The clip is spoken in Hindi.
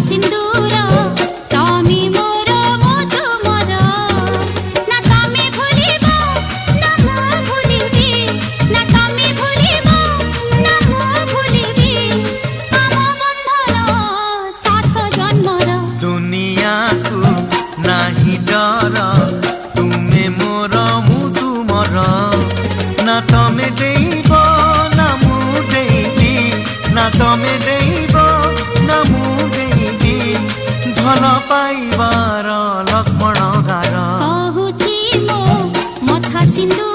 सिंदूर तमी मोर मधु मोर ना तमी भूलिब ना मु भूलिबी ना तमी भूलिब ना मु भूलिबी आम बंधन सात जन्मर दुनिया को नाही डर तुमे मोर मु तुमर ना तमे देब ना मु देबी ना तमे देब ना मु देबी भल पाइबार लक्ष्मण गार कहूची मो मथा सिंदूर